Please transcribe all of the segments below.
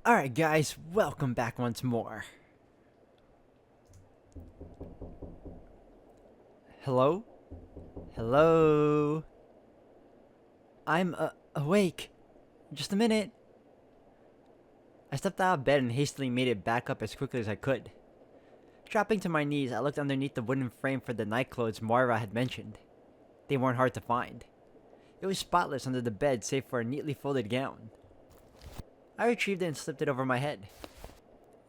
Alright guys, welcome back once more. Hello? Hello? I'm awake. Just a minute. I stepped out of bed and hastily made it back up as quickly as I could. Dropping to my knees, I looked underneath the wooden frame for the night clothes Moira had mentioned. They weren't hard to find. It was spotless under the bed save for a neatly folded gown. I retrieved it and slipped it over my head.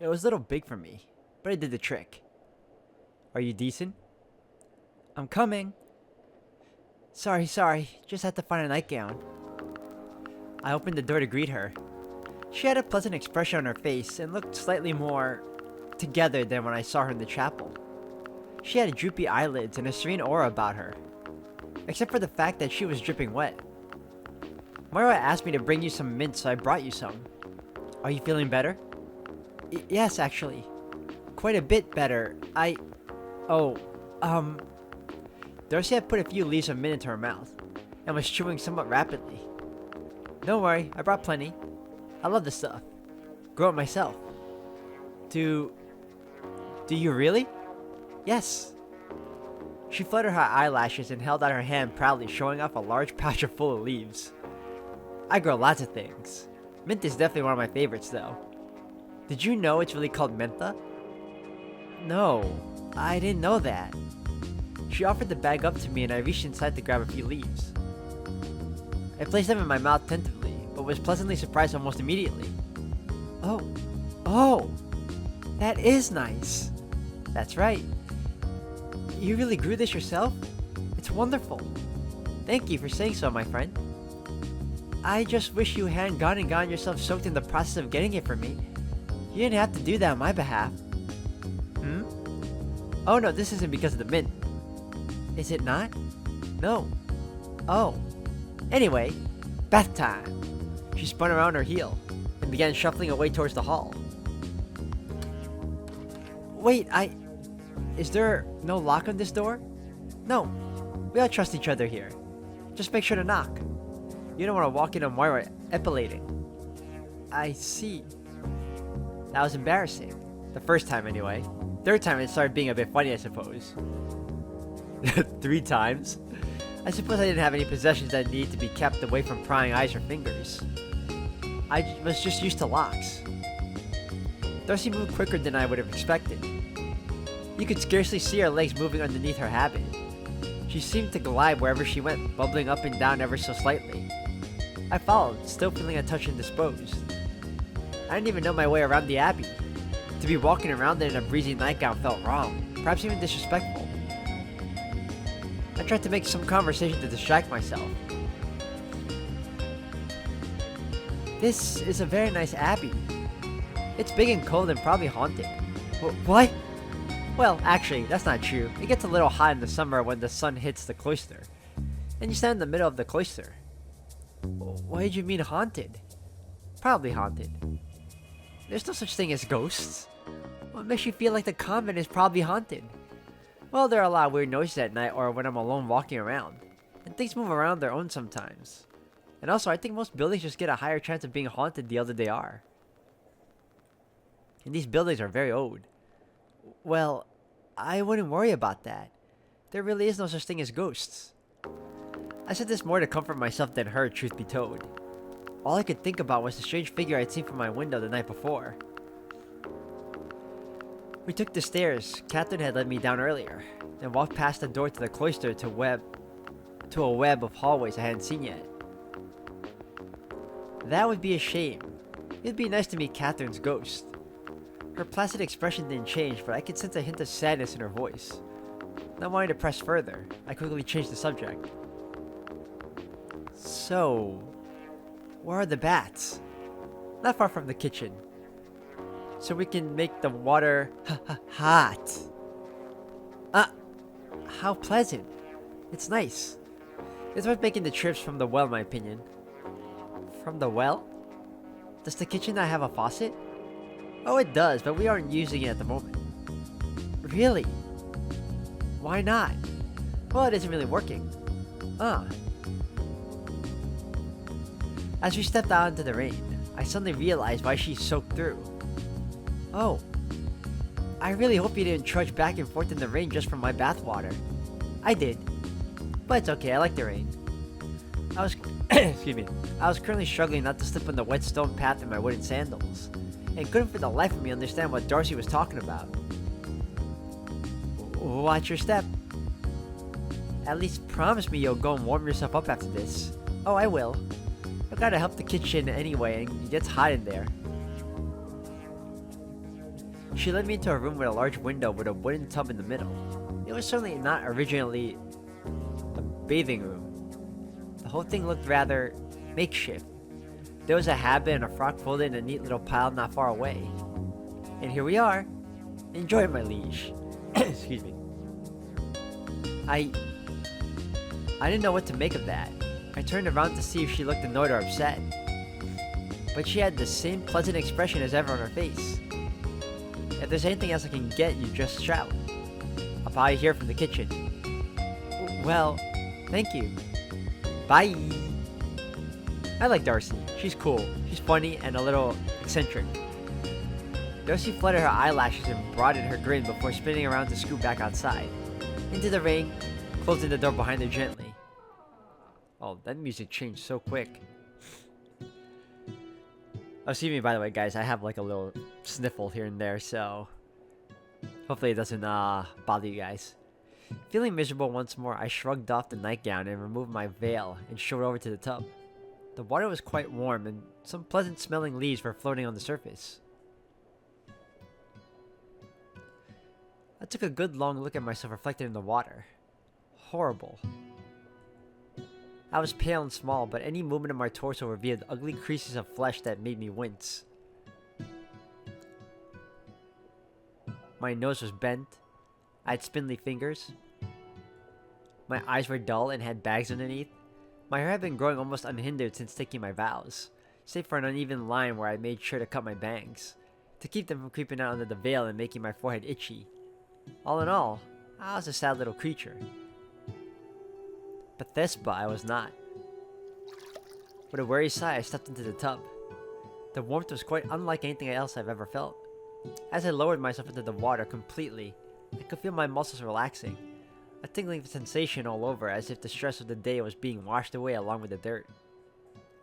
It was a little big for me, but it did the trick. Are you decent? I'm coming. Sorry, just had to find a nightgown. I opened the door to greet her. She had a pleasant expression on her face and looked slightly more together than when I saw her in the chapel. She had droopy eyelids and a serene aura about her, except for the fact that she was dripping wet. Moira asked me to bring you some mint, so I brought you some. Are you feeling better? Yes, actually. Quite a bit better. Darcy had put a few leaves of mint into her mouth, and was chewing somewhat rapidly. Don't worry, I brought plenty. I love this stuff. Grow it myself. Do you really? Yes. She fluttered her eyelashes and held out her hand proudly, showing off a large pouch full of leaves. I grow lots of things. Mint is definitely one of my favorites, though. Did you know it's really called mentha? No, I didn't know that. She offered the bag up to me and I reached inside to grab a few leaves. I placed them in my mouth tentatively, but was pleasantly surprised almost immediately. Oh, that is nice. That's right. You really grew this yourself? It's wonderful. Thank you for saying so, my friend. I just wish you hadn't gotten yourself soaked in the process of getting it for me. You didn't have to do that on my behalf. Oh no, this isn't because of the mint. Is it not? No. Oh. Anyway, bath time. She spun around her heel and began shuffling away towards the hall. Wait, is there no lock on this door? No. We all trust each other here. Just make sure to knock. You don't want to walk in on Moira epilating. I see. That was embarrassing. The first time, anyway. Third time, it started being a bit funny, I suppose. 3 times? I suppose I didn't have any possessions that needed to be kept away from prying eyes or fingers. I was just used to locks. Darcy moved quicker than I would have expected. You could scarcely see her legs moving underneath her habit. She seemed to glide wherever she went, bubbling up and down ever so slightly. I followed, still feeling a touch indisposed. I didn't even know my way around the abbey. To be walking around in a breezy nightgown felt wrong, perhaps even disrespectful. I tried to make some conversation to distract myself. This is a very nice abbey. It's big and cold and probably haunted. What? Well, actually, that's not true. It gets a little hot in the summer when the sun hits the cloister. And you stand in the middle of the cloister. What did you mean haunted? Probably haunted. There's no such thing as ghosts. What makes you feel like the convent is probably haunted? Well, there are a lot of weird noises at night or when I'm alone walking around. And things move around their own sometimes. And also, I think most buildings just get a higher chance of being haunted the older they are. And these buildings are very old. Well, I wouldn't worry about that. There really is no such thing as ghosts. I said this more to comfort myself than her, truth be told. All I could think about was the strange figure I'd seen from my window the night before. We took the stairs Catherine had led me down earlier, and walked past the door to the cloister to a web of hallways I hadn't seen yet. That would be a shame. It'd be nice to meet Catherine's ghost. Her placid expression didn't change, but I could sense a hint of sadness in her voice. Not wanting to press further, I quickly changed the subject. So, where are the bats? Not far from the kitchen. So we can make the water hot. How pleasant. It's nice. It's worth making the trips from the well, in my opinion. From the well? Does the kitchen not have a faucet? Oh, it does, but we aren't using it at the moment. Really? Why not? Well, it isn't really working. As we stepped out into the rain, I suddenly realized why she soaked through. Oh, I really hope you didn't trudge back and forth in the rain just for my bathwater. I did, but it's okay, I like the rain. I was, excuse me, I was currently struggling not to slip on the wet stone path in my wooden sandals, and couldn't for the life of me understand what Darcy was talking about. Watch your step. At least promise me you'll go and warm yourself up after this. Oh, I will. I've gotta help the kitchen anyway, and it gets hot in there. She led me into a room with a large window with a wooden tub in the middle. It was certainly not originally a bathing room. The whole thing looked rather makeshift. There was a habit and a frock folded in a neat little pile not far away. And here we are. Enjoy, my liege. Excuse me. I didn't know what to make of that. I turned around to see if she looked annoyed or upset. But she had the same pleasant expression as ever on her face. If there's anything else I can get, you just shout. I'll probably hear from the kitchen. Well, thank you. Bye. I like Darcy. She's cool. She's funny and a little eccentric. Darcy fluttered her eyelashes and broadened her grin before spinning around to scoot back outside. Into the rain, closing the door behind her gently. Oh, that music changed so quick. Oh, excuse me, by the way, guys. I have like a little sniffle here and there, so hopefully it doesn't bother you guys. Feeling miserable once more, I shrugged off the nightgown and removed my veil and strode over to the tub. The water was quite warm, and some pleasant-smelling leaves were floating on the surface. I took a good long look at myself reflected in the water. Horrible. I was pale and small, but any movement of my torso revealed ugly creases of flesh that made me wince. My nose was bent. I had spindly fingers. My eyes were dull and had bags underneath. My hair had been growing almost unhindered since taking my vows, save for an uneven line where I made sure to cut my bangs, to keep them from creeping out under the veil and making my forehead itchy. All in all, I was a sad little creature. But Thespa I was not. With a weary sigh, I stepped into the tub. The warmth was quite unlike anything else I've ever felt. As I lowered myself into the water completely, I could feel my muscles relaxing, a tingling sensation all over as if the stress of the day was being washed away along with the dirt.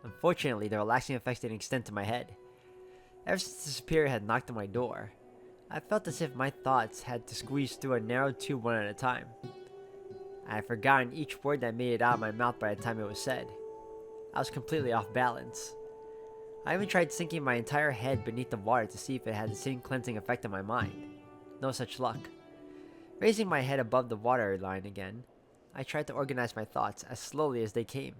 Unfortunately, the relaxing effects didn't extend to my head. Ever since the superior had knocked on my door, I felt as if my thoughts had to squeeze through a narrow tube one at a time. I had forgotten each word that made it out of my mouth by the time it was said. I was completely off balance. I even tried sinking my entire head beneath the water to see if it had the same cleansing effect on my mind. No such luck. Raising my head above the water line again, I tried to organize my thoughts as slowly as they came.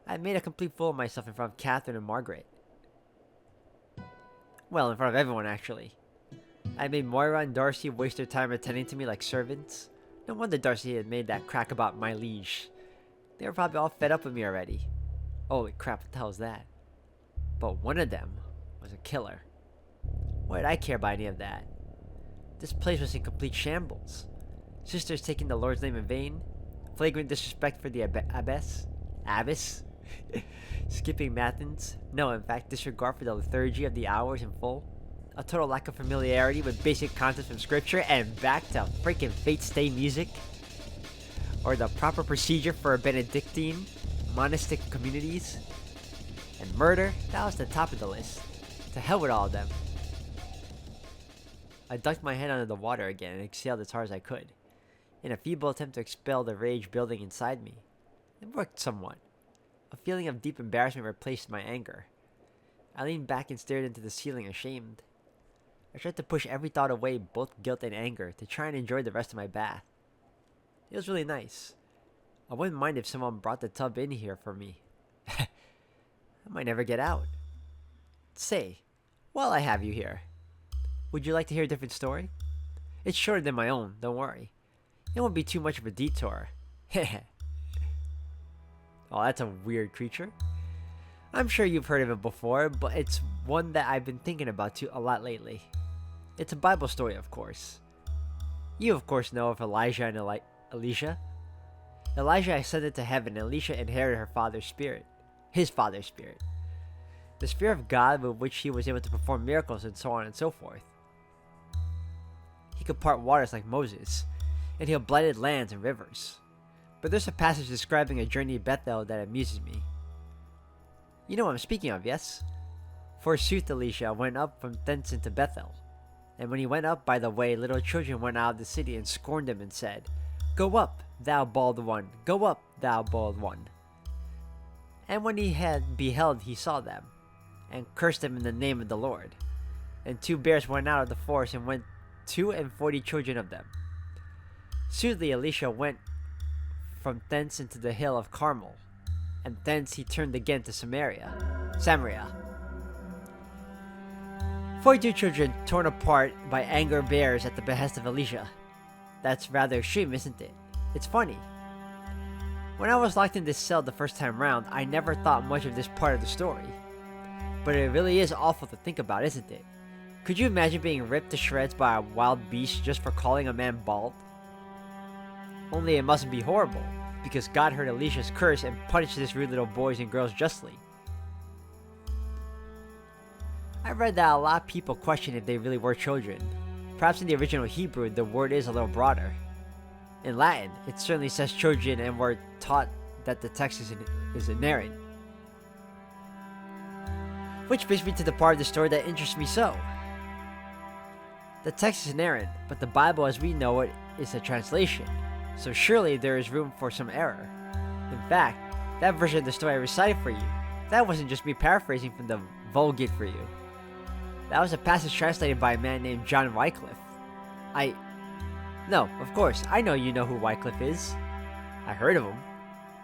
I had made a complete fool of myself in front of Catherine and Margaret. Well, in front of everyone, actually. I had made Moira and Darcy waste their time attending to me like servants. No wonder Darcy had made that crack about my liege. They were probably all fed up with me already. Holy crap, what the hell is that? But one of them was a killer. Why did I care about any of that? This place was in complete shambles. Sisters taking the Lord's name in vain. Flagrant disrespect for the abbess. Skipping matins. No, in fact, disregard for the liturgy of the hours in full. A total lack of familiarity with basic concepts from scripture and back to freaking fate stay music. Or the proper procedure for Benedictine monastic communities. And murder, that was the top of the list. To hell with all of them. I ducked my head under the water again and exhaled as hard as I could, in a feeble attempt to expel the rage building inside me. It worked somewhat. A feeling of deep embarrassment replaced my anger. I leaned back and stared into the ceiling, ashamed. I tried to push every thought away, both guilt and anger, to try and enjoy the rest of my bath. It was really nice. I wouldn't mind if someone brought the tub in here for me. I might never get out. Say, while I have you here, would you like to hear a different story? It's shorter than my own, don't worry. It won't be too much of a detour. Heh. Oh, that's a weird creature. I'm sure you've heard of it before, but it's one that I've been thinking about too a lot lately. It's a Bible story, of course. You, of course, know of Elijah and Elisha. Elijah ascended to heaven, and Elisha inherited his father's spirit. the fear of God with which he was able to perform miracles and so on and so forth. He could part waters like Moses, and heal blighted lands and rivers. But there's a passage describing a journey to Bethel that amuses me. You know what I'm speaking of, yes? Forsooth, Elisha went up from thence into Bethel. And when he went up by the way, little children went out of the city and scorned him and said, Go up, thou bald one, go up, thou bald one. And when he had beheld, he saw them, and cursed them in the name of the Lord. And 2 bears went out of the forest, and went 42 children of them. Soothly Elisha went from thence into the hill of Carmel, and thence he turned again to Samaria. 42 children torn apart by anger bears at the behest of Elisha. That's rather extreme, isn't it? It's funny. When I was locked in this cell the first time round, I never thought much of this part of the story. But it really is awful to think about, isn't it? Could you imagine being ripped to shreds by a wild beast just for calling a man bald? Only it mustn't be horrible, because God heard Elisha's curse and punished these rude little boys and girls justly. I read that a lot of people question if they really were children. Perhaps in the original Hebrew, the word is a little broader. In Latin, it certainly says children, and we're taught that the text is inerrant. Which brings me to the part of the story that interests me so. The text is inerrant, but the Bible as we know it is a translation, so surely there is room for some error. In fact, that version of the story I recited for you, that wasn't just me paraphrasing from the Vulgate for you. That was a passage translated by a man named John Wycliffe. No, of course, I know you know who Wycliffe is. I heard of him.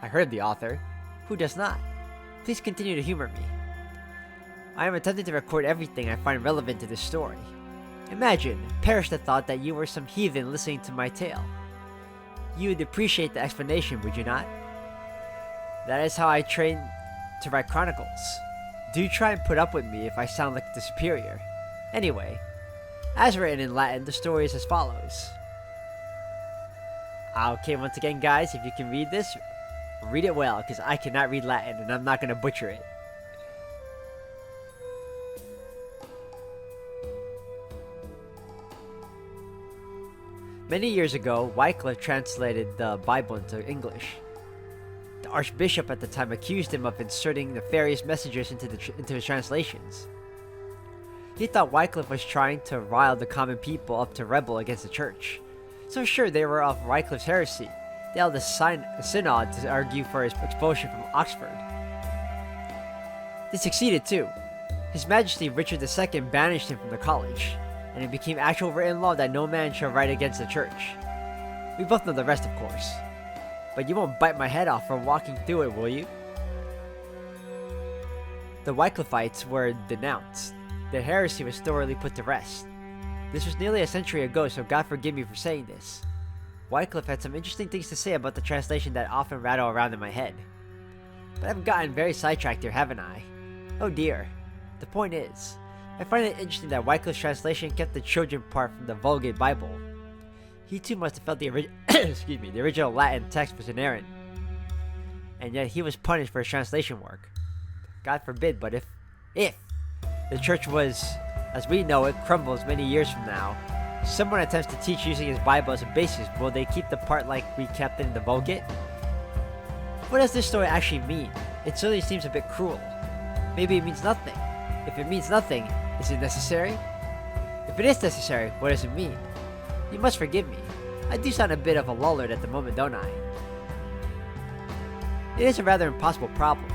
I heard of the author. Who does not? Please continue to humor me. I am attempting to record everything I find relevant to this story. Imagine, perish the thought that you were some heathen listening to my tale. You would appreciate the explanation, would you not? That is how I train to write chronicles. Do try and put up with me if I sound like the superior. Anyway, as written in Latin, the story is as follows. Okay, once again, guys, if you can read this, read it well, because I cannot read Latin, and I'm not going to butcher it. Many years ago, Wycliffe translated the Bible into English. The archbishop at the time accused him of inserting nefarious messages into his translations. He thought Wycliffe was trying to rile the common people up to rebel against the church. So sure, they were of Wycliffe's heresy. They held a synod to argue for his expulsion from Oxford. They succeeded too. His Majesty Richard II banished him from the college, and it became actual written law that no man shall write against the church. We both know the rest, of course. But you won't bite my head off for walking through it, will you? The Wycliffites were denounced. Their heresy was thoroughly put to rest. This was nearly a century ago, so God forgive me for saying this. Wycliffe had some interesting things to say about the translation that often rattle around in my head. But I've gotten very sidetracked here, haven't I? Oh dear. The point is, I find it interesting that Wycliffe's translation kept the children part from the Vulgate Bible. He too must have felt the original Latin text was inerrant. And yet he was punished for his translation work. God forbid, but if the church was, as we know it, crumbles many years from now, someone attempts to teach using his Bible as a basis, will they keep the part like we kept in the Vulgate? What does this story actually mean? It certainly seems a bit cruel. Maybe it means nothing. If it means nothing, is it necessary? If it is necessary, what does it mean? You must forgive me. I do sound a bit of a lullard at the moment, don't I? It is a rather impossible problem.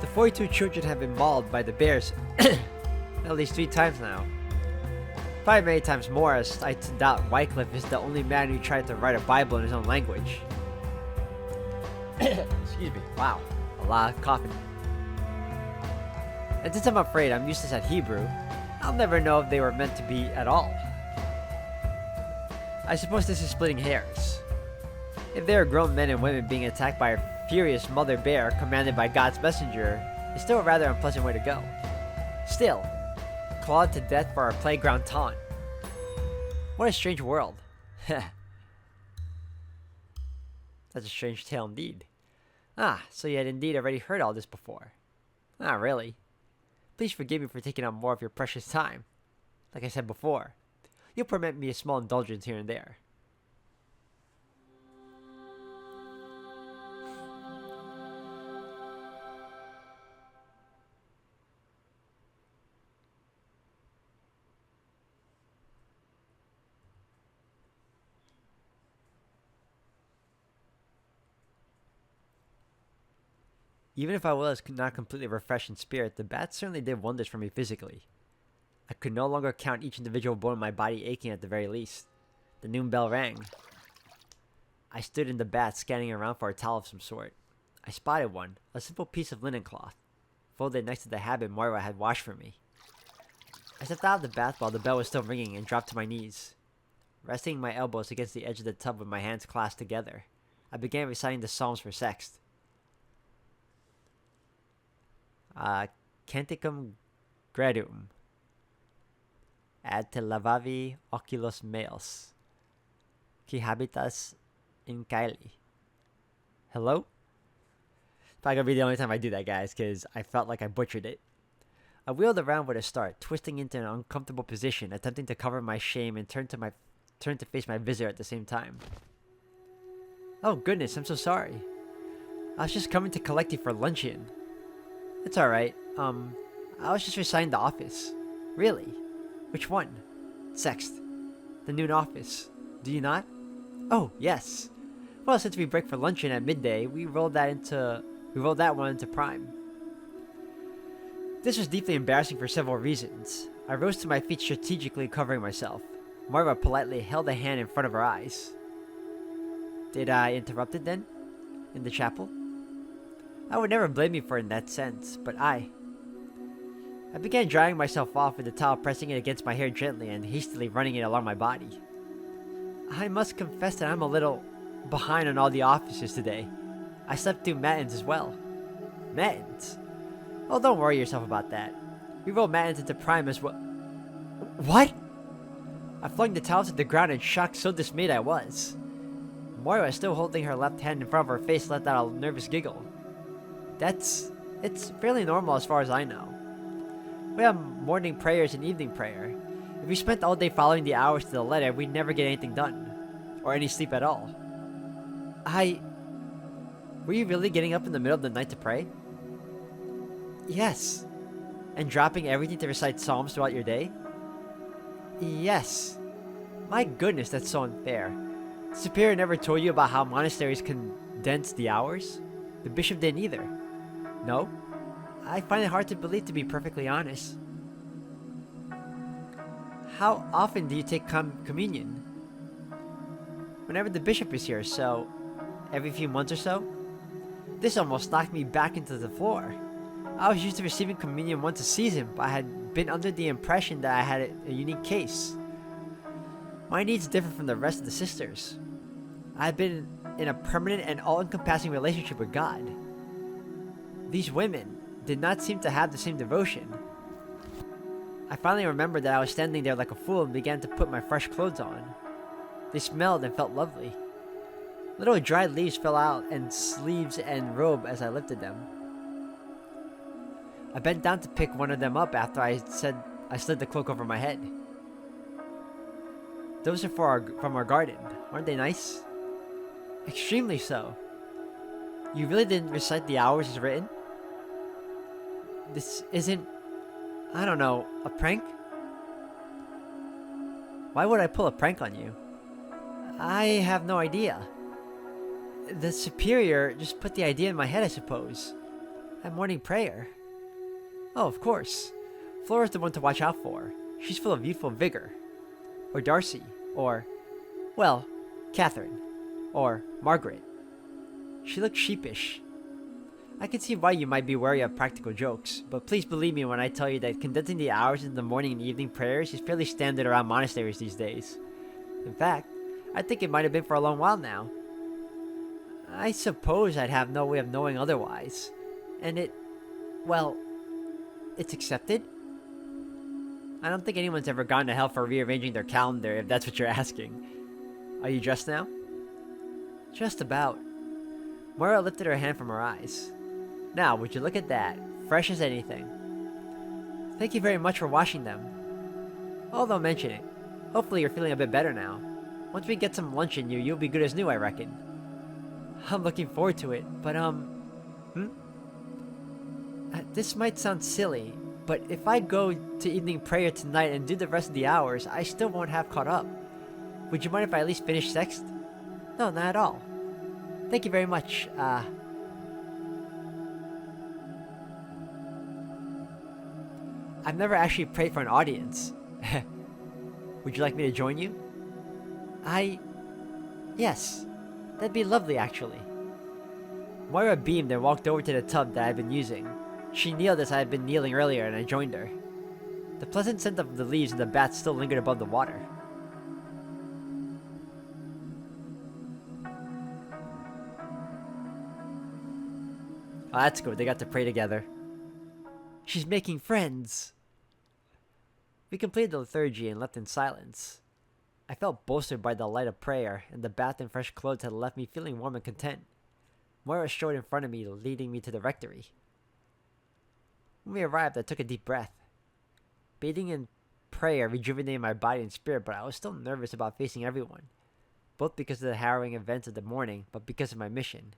The 42 children have been mauled by the bears at least 3 times now. Probably many times more, as I doubt Wycliffe is the only man who tried to write a Bible in his own language. Excuse me. Wow. A lot of coughing. And since I'm afraid I'm useless at Hebrew, I'll never know if they were meant to be at all. I suppose this is splitting hairs. If there are grown men and women being attacked by a furious mother bear commanded by God's messenger, it's still a rather unpleasant way to go. Still, clawed to death for our playground taunt. What a strange world. That's a strange tale indeed. Ah, so you had indeed already heard all this before. Ah, really? please forgive me for taking up more of your precious time. Like I said before, you'll permit me a small indulgence here and there. Even if I was not completely refreshed in spirit, the bath certainly did wonders for me physically. I could no longer count each individual bone in my body aching at the very least. The noon bell rang. I stood in the bath scanning around for a towel of some sort. I spotted one, a simple piece of linen cloth, folded next to the habit Moira had washed for me. I stepped out of the bath while the bell was still ringing and dropped to my knees. Resting my elbows against the edge of the tub with my hands clasped together, I began reciting the Psalms for Sext. Canticum gradum ad te lavavi oculos meos, qui habitas in caeli. Hello? Probably gonna be the only time I do that, guys, because I felt like I butchered it. I wheeled around with a start, twisting into an uncomfortable position, attempting to cover my shame and turn to face my visitor at the same time. Oh goodness, I'm so sorry. I was just coming to collect you for luncheon. It's alright. I was just reciting the office. Really? Which one? Sext. The noon office. Do you not? Oh, yes. Well, since we break for luncheon at midday, we rolled that one into prime. This was deeply embarrassing for several reasons. I rose to my feet strategically covering myself. Moira politely held a hand in front of her eyes. Did I interrupt it then? In the chapel? I would never blame you for it in that sense, but I began drying myself off with the towel, pressing it against my hair gently and hastily running it along my body. I must confess that I'm a little behind on all the offices today. I slept through matins as well. Matins? Oh, don't worry yourself about that. We rolled matins into prime as well. What? I flung the towel to the ground in shock, so dismayed I was. Moira, still holding her left hand in front of her face, let out a nervous giggle. It's fairly normal as far as I know. We have morning prayers and evening prayer. If we spent all day following the hours to the letter, we'd never get anything done. Or any sleep at all. Were you really getting up in the middle of the night to pray? Yes. And dropping everything to recite psalms throughout your day? Yes. My goodness, that's so unfair. The superior never told you about how monasteries condense the hours? The bishop didn't either. No? I find it hard to believe, to be perfectly honest. How often do you take communion? Whenever the bishop is here, so every few months or so? This almost knocked me back into the floor. I was used to receiving communion once a season, but I had been under the impression that I had a unique case. My needs differ from the rest of the sisters. I had been in a permanent and all-encompassing relationship with God. These women did not seem to have the same devotion. I finally remembered that I was standing there like a fool and began to put my fresh clothes on. They smelled and felt lovely. Little dried leaves fell out in sleeves and robe as I lifted them. I bent down to pick one of them up after I slid the cloak over my head. Those are from our garden. Aren't they nice? Extremely so. You really didn't recite the hours as written? This isn't, I don't know, a prank? Why would I pull a prank on you? I have no idea. The superior just put the idea in my head, I suppose. At morning prayer. Oh, of course. Flora's the one to watch out for. She's full of youthful vigor. Or Darcy. Or, well, Catherine. Or Margaret. She looked sheepish. I can see why you might be wary of practical jokes, but please believe me when I tell you that condensing the hours into the morning and evening prayers is fairly standard around monasteries these days. In fact, I think it might have been for a long while now. I suppose I'd have no way of knowing otherwise. And it's accepted? I don't think anyone's ever gone to hell for rearranging their calendar, if that's what you're asking. Are you dressed now? Just about. Moira lifted her hand from her eyes. Now, would you look at that? Fresh as anything. Thank you very much for washing them. Although mention it, hopefully you're feeling a bit better now. Once we get some lunch in you, you'll be good as new, I reckon. I'm looking forward to it, but this might sound silly, but if I go to evening prayer tonight and do the rest of the hours, I still won't have caught up. Would you mind if I at least finish sext? No, not at all. Thank you very much. I've never actually prayed for an audience. Would you like me to join you? Yes. That'd be lovely, actually. Moira beamed and walked over to the tub that I'd been using. She kneeled as I had been kneeling earlier, and I joined her. The pleasant scent of the leaves in the bath still lingered above the water. Oh, that's good. They got to pray together. She's making friends. We completed the liturgy and left in silence. I felt bolstered by the light of prayer, and the bath and fresh clothes had left me feeling warm and content. Moira strode in front of me, leading me to the rectory. When we arrived, I took a deep breath. Bathing in prayer rejuvenated my body and spirit, but I was still nervous about facing everyone, both because of the harrowing events of the morning, but because of my mission.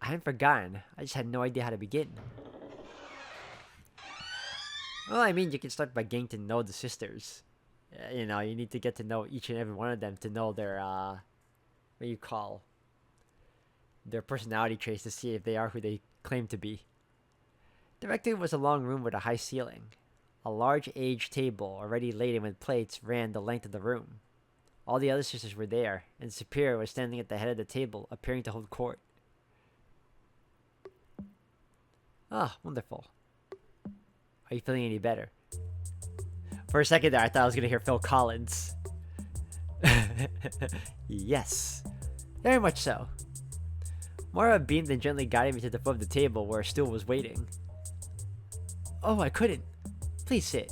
I hadn't forgotten, I just had no idea how to begin. Well, I mean, you can start by getting to know the sisters. You know, you need to get to know each and every one of them to know their, their personality traits to see if they are who they claim to be. The rectory was a long room with a high ceiling. A large aged table, already laden with plates, ran the length of the room. All the other sisters were there, and Superior was standing at the head of the table, appearing to hold court. Ah, wonderful. Are you feeling any better? For a second there, I thought I was going to hear Phil Collins. Yes, very much so. Moira beamed and gently guided me to the foot of the table where a stool was waiting. Oh, I couldn't. Please sit,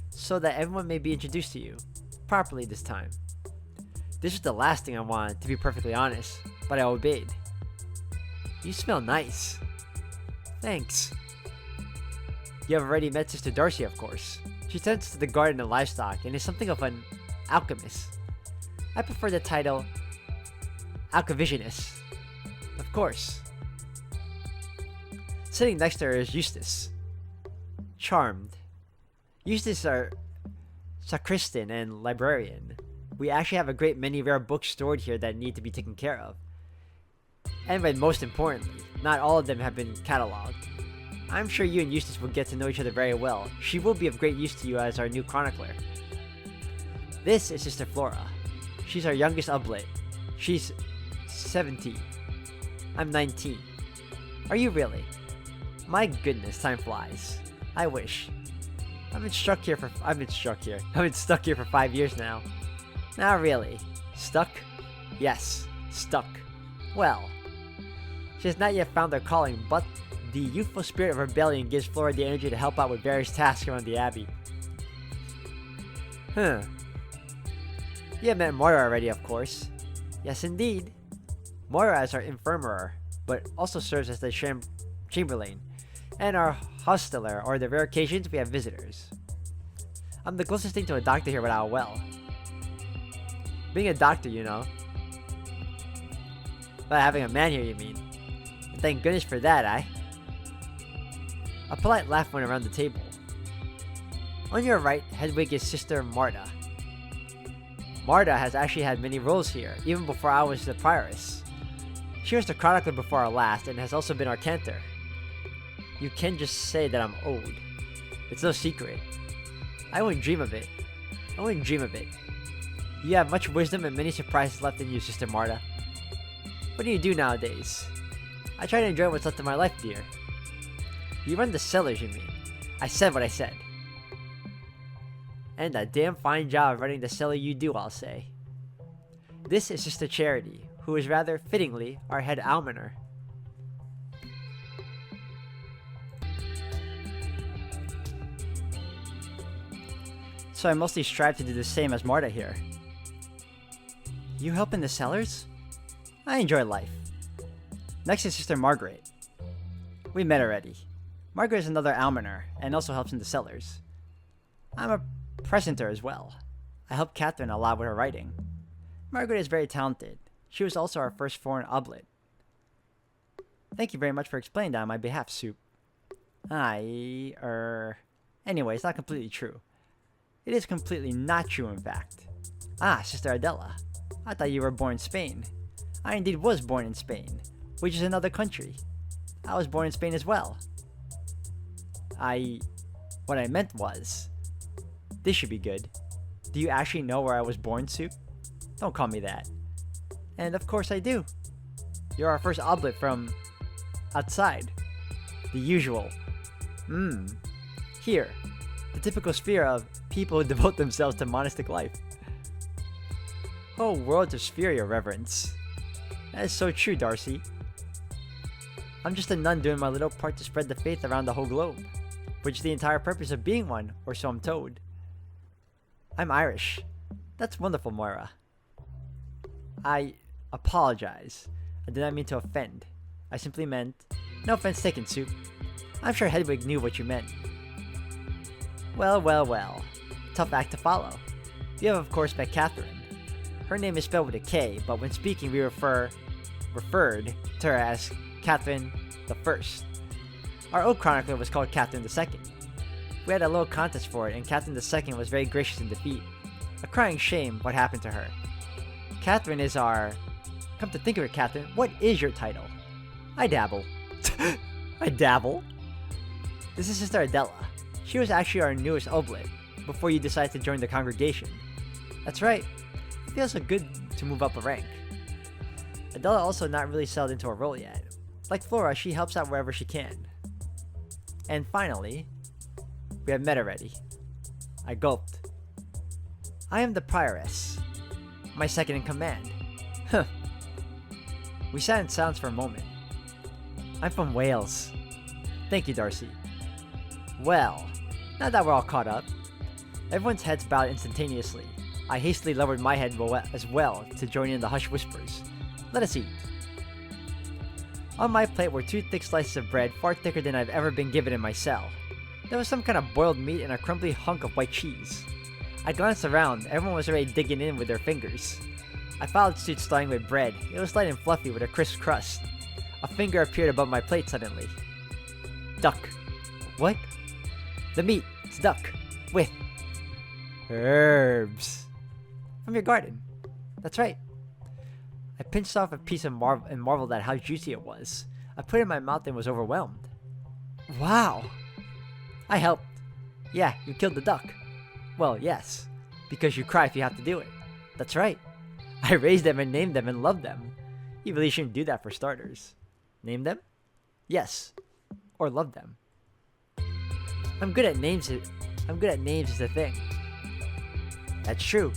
so that everyone may be introduced to you, properly this time. This was the last thing I wanted, to be perfectly honest, but I obeyed. You smell nice. Thanks. You have already met Sister Darcy, of course. She tends to the garden and livestock, and is something of an alchemist. I prefer the title Alchevisionist. Of course. Sitting next to her is Eustace. Charmed. Eustace is our sacristan and librarian. We actually have a great many rare books stored here that need to be taken care of. And most importantly, not all of them have been cataloged. I'm sure you and Eustace will get to know each other very well. She will be of great use to you as our new chronicler. This is Sister Flora. She's our youngest oblate. She's 17. I'm 19. Are you really? My goodness, time flies. I wish. I've been stuck here for 5 years now. Not really. Stuck? Yes, stuck. Well, she has not yet found her calling, but the youthful spirit of rebellion gives Flora the energy to help out with various tasks around the Abbey. You have met Moira already, of course. Yes, indeed. Moira is our infirmary, but also serves as the chamberlain, and our hosteler, or the rare occasions we have visitors. I'm the closest thing to a doctor here without a well. Being a doctor, you know. But having a man here, you mean. And thank goodness for that, eh? A polite laugh went around the table. On your right, Hedwig is Sister Marta. Marta has actually had many roles here, even before I was the prioress. She was the chronicler before our last, and has also been our cantor. You can just say that I'm old. It's no secret. I wouldn't dream of it. You have much wisdom and many surprises left in you, Sister Marta. What do you do nowadays? I try to enjoy what's left of my life, dear. You run the cellars, you mean? I said what I said. And a damn fine job of running the cellar you do, I'll say. This is Sister Charity, who is rather fittingly our head almoner. So I mostly strive to do the same as Marta here. You help in the cellars? I enjoy life. Next is Sister Margaret. We met already. Margaret is another almoner and also helps in the cellars. I'm a presenter as well. I help Catherine a lot with her writing. Margaret is very talented. She was also our first foreign oblet. Thank you very much for explaining that on my behalf, Soup. Anyway, it's not completely true. It is completely not true, in fact. Sister Adela. I thought you were born in Spain. I indeed was born in Spain, which is another country. I was born in Spain as well. What I meant was, this should be good. Do you actually know where I was born, Soup? Don't call me that. And of course I do. You're our first oblet from outside. The usual. Here. The typical sphere of people who devote themselves to monastic life. Oh, world of sphere, your reverence. That is so true, Darcy. I'm just a nun doing my little part to spread the faith around the whole globe, which is the entire purpose of being one, or so I'm told. I'm Irish. That's wonderful, Moira. I apologize. I did not mean to offend. I simply meant... No offense taken, Soup. I'm sure Hedwig knew what you meant. Well. Tough act to follow. You have, of course, met Catherine. Her name is spelled with a K, but when speaking we referred to her as Catherine the First. Our old chronicler was called Catherine II. We had a little contest for it, and Catherine II was very gracious in defeat. A crying shame what happened to her. Catherine is our... Come to think of it, Catherine, what is your title? I dabble. I dabble? This is Sister Adela. She was actually our newest oblet, before you decided to join the congregation. That's right. It feels so good to move up a rank. Adela also not really settled into a role yet. Like Flora, she helps out wherever she can. And finally, we have met already. I gulped. I am the prioress. My second in command. Huh. We sat in silence for a moment. I'm from Wales. Thank you, Darcy. Well, now that we're all caught up, everyone's heads bowed instantaneously. I hastily lowered my head as well to join in the hushed whispers. Let us eat. On my plate were 2 thick slices of bread, far thicker than I've ever been given in my cell. There was some kind of boiled meat and a crumbly hunk of white cheese. I glanced around. Everyone was already digging in with their fingers. I followed suit starting with bread. It was light and fluffy with a crisp crust. A finger appeared above my plate suddenly. Duck. What? The meat. It's duck. With herbs. From your garden. That's right. I pinched off a piece and marveled at how juicy it was. I put it in my mouth and was overwhelmed. Wow. I helped. Yeah, you killed the duck. Well, yes. Because you cry if you have to do it. That's right. I raised them and named them and loved them. You really shouldn't do that for starters. Name them? Yes. Or love them. I'm good at names is the thing. That's true.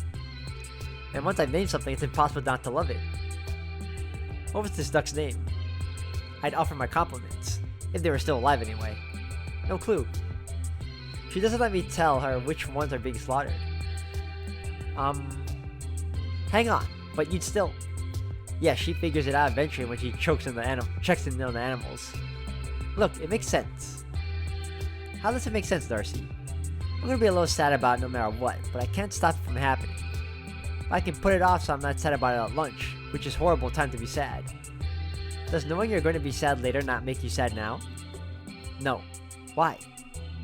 And once I've named something, it's impossible not to love it. What was this duck's name? I'd offer my compliments. If they were still alive anyway. No clue. She doesn't let me tell her which ones are being slaughtered. Hang on, but you'd still... Yeah, she figures it out eventually when she checks in on the animals. Look, it makes sense. How does it make sense, Darcy? I'm gonna be a little sad about it no matter what, but I can't stop it from happening. I can put it off so I'm not sad about it at lunch, which is horrible time to be sad. Does knowing you're going to be sad later not make you sad now? No. Why?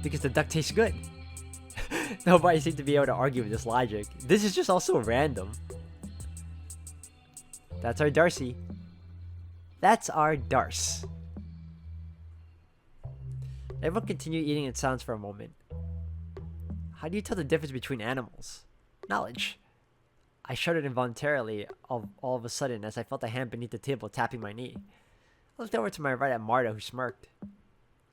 Because the duck tastes good. Nobody seems to be able to argue with this logic. This is just also random. That's our Darcy. That's our Darce. Everyone continued eating in silence for a moment. How do you tell the difference between animals? Knowledge. I shuddered involuntarily all of a sudden as I felt a hand beneath the table tapping my knee. I looked over to my right at Marta, who smirked.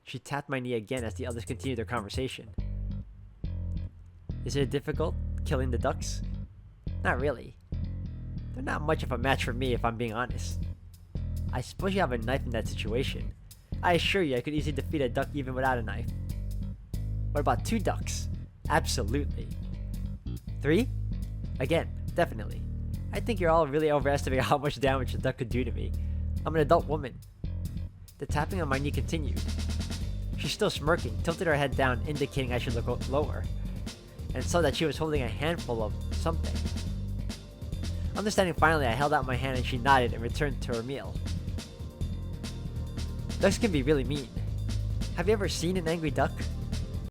She tapped my knee again as the others continued their conversation. Is it difficult, killing the ducks? Not really. They're not much of a match for me if I'm being honest. I suppose you have a knife in that situation. I assure you I could easily defeat a duck even without a knife. What about 2 ducks? Absolutely. 3? Again, definitely. I think you're all really overestimating how much damage a duck could do to me. I'm an adult woman. The tapping on my knee continued. She's still smirking, tilted her head down, indicating I should look lower, and saw that she was holding a handful of something. Understanding finally, I held out my hand and she nodded and returned to her meal. Ducks can be really mean. Have you ever seen an angry duck?